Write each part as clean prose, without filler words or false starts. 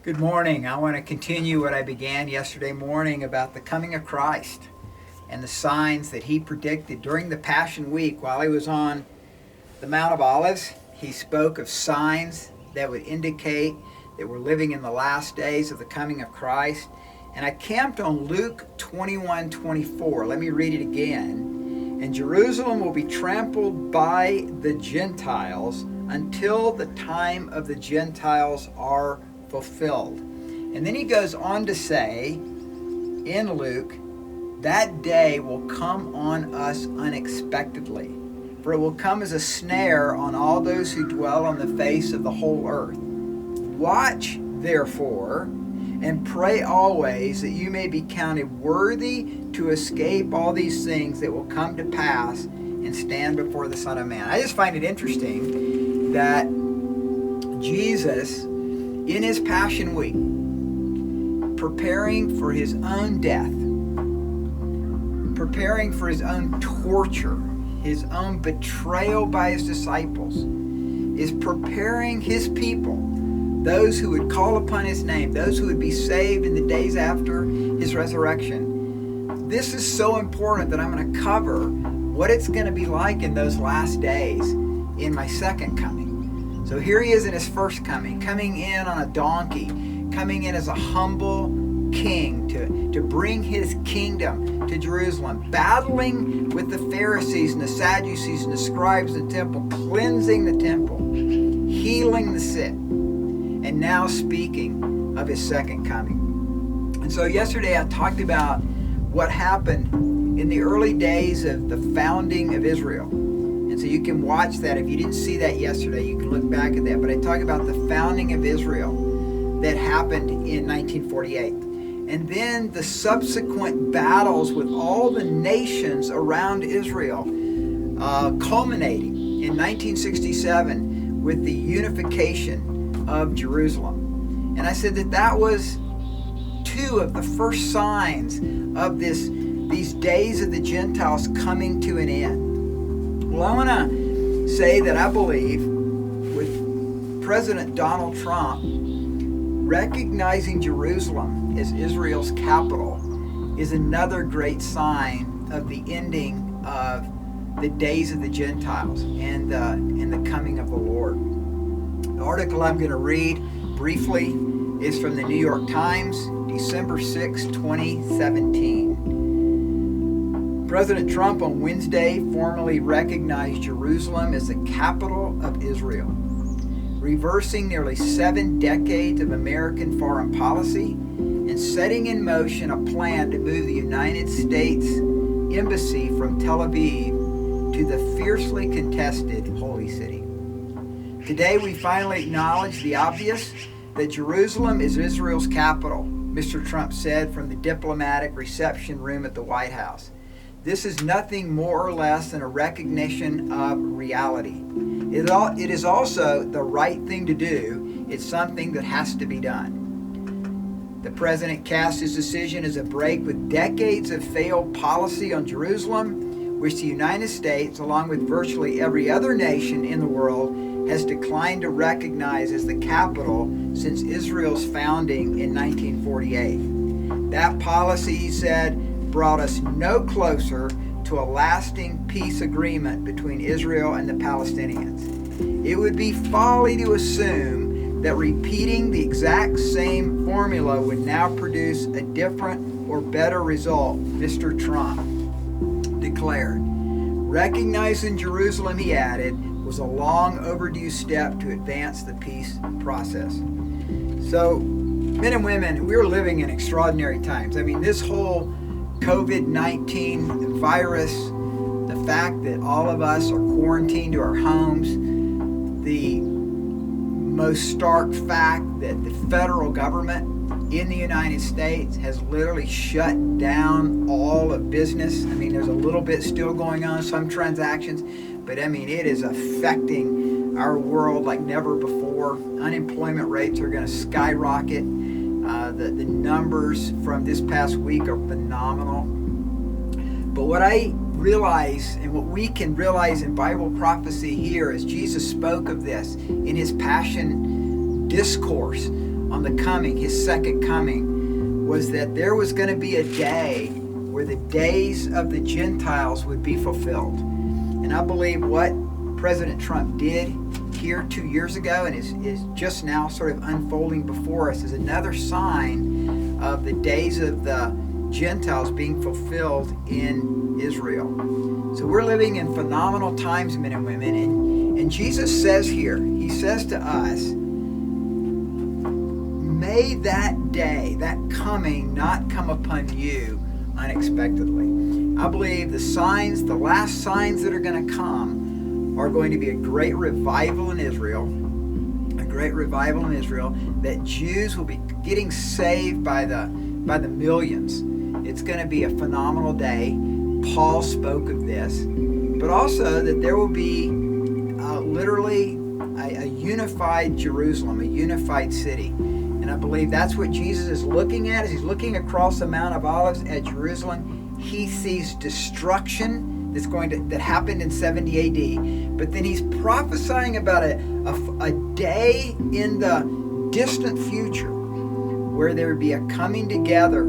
Good morning. I want to continue what I began yesterday morning about the coming of Christ and the signs that he predicted during the Passion Week while he was on the Mount of Olives. He spoke of signs that would indicate that we're living in the last days of the coming of Christ. And I camped on Luke 21:24. Let me read it again. And Jerusalem will be trampled by the Gentiles until the time of the Gentiles are fulfilled. And then he goes on to say in Luke, that day will come on us unexpectedly, for it will come as a snare on all those who dwell on the face of the whole earth. Watch, therefore, and pray always that you may be counted worthy to escape all these things that will come to pass and stand before the Son of Man. I just find it interesting that Jesus, in his Passion Week, preparing for his own death, preparing for his own torture, his own betrayal by his disciples, is preparing his people, those who would call upon his name, those who would be saved in the days after his resurrection. This is so important that I'm going to cover what it's going to be like in those last days in my second coming. So here he is in his first coming in on a donkey, coming in as a humble king to bring his kingdom to Jerusalem, battling with the Pharisees and the Sadducees and the scribes in the temple, cleansing the temple, healing the sick, and now speaking of his second coming. And so yesterday I talked about what happened in the early days of the founding of Israel. So you can watch that. If you didn't see that yesterday, you can look back at that. But I talk about the founding of Israel that happened in 1948. And then the subsequent battles with all the nations around Israel, culminating in 1967 with the unification of Jerusalem. And I said that was two of the first signs of these days of the Gentiles coming to an end. Well, I want to say that I believe with President Donald Trump recognizing Jerusalem as Israel's capital is another great sign of the ending of the days of the Gentiles and the coming of the Lord. The article I'm going to read briefly is from the New York Times, December 6, 2017. President Trump on Wednesday formally recognized Jerusalem as the capital of Israel, reversing nearly 7 decades of American foreign policy and setting in motion a plan to move the United States Embassy from Tel Aviv to the fiercely contested Holy City. Today we finally acknowledge the obvious that Jerusalem is Israel's capital, Mr. Trump said from the diplomatic reception room at the White House. This is nothing more or less than a recognition of reality. It is also the right thing to do. It's something that has to be done. The president cast his decision as a break with decades of failed policy on Jerusalem, which the United States, along with virtually every other nation in the world, has declined to recognize as the capital since Israel's founding in 1948. That policy, he said, brought us no closer to a lasting peace agreement between Israel and the Palestinians. It would be folly to assume that repeating the exact same formula would now produce a different or better result, Mr. Trump declared. Recognizing Jerusalem, he added, was a long overdue step to advance the peace process. So, men and women, we're living in extraordinary times. I mean, this whole COVID-19 virus, the fact that all of us are quarantined to our homes, the most stark fact that the federal government in the United States has literally shut down all of business. I mean, there's a little bit still going on, some transactions, but I mean, it is affecting our world like never before. Unemployment rates are going to skyrocket. The numbers from this past week are phenomenal. But what I realize and what we can realize in Bible prophecy here as Jesus spoke of this in his Passion discourse on the coming, his second coming, was that there was going to be a day where the days of the Gentiles would be fulfilled. And I believe what President Trump did here 2 years ago and is just now sort of unfolding before us is another sign of the days of the Gentiles being fulfilled in Israel. So we're living in phenomenal times, men and women, and Jesus says here, he says to us, may that day, that coming, not come upon you unexpectedly. I believe the signs, the last signs that are going to come are going to be a great revival in Israel, that Jews will be getting saved by the millions. It's going to be a phenomenal day. Paul spoke of this, but also that there will be literally a unified Jerusalem, a unified city. And I believe that's what Jesus is looking at as he's looking across the Mount of Olives at Jerusalem. He sees destruction that happened in 70 AD, but then he's prophesying about a day in the distant future where there would be a coming together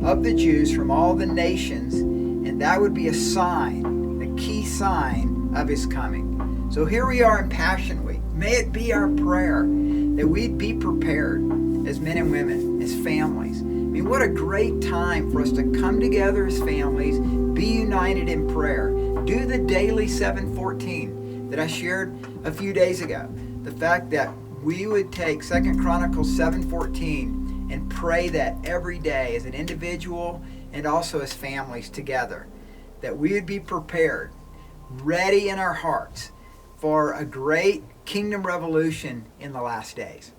of the Jews from all the nations, and that would be a sign, a key sign of his coming. So here we are in Passion Week. May it be our prayer that we'd be prepared as men and women, as families. I mean, what a great time for us to come together as families, be united in prayer. Do the daily 7:14 that I shared a few days ago. The fact that we would take 2 Chronicles 7:14 and pray that every day as an individual and also as families together, that we would be prepared, ready in our hearts for a great kingdom revolution in the last days.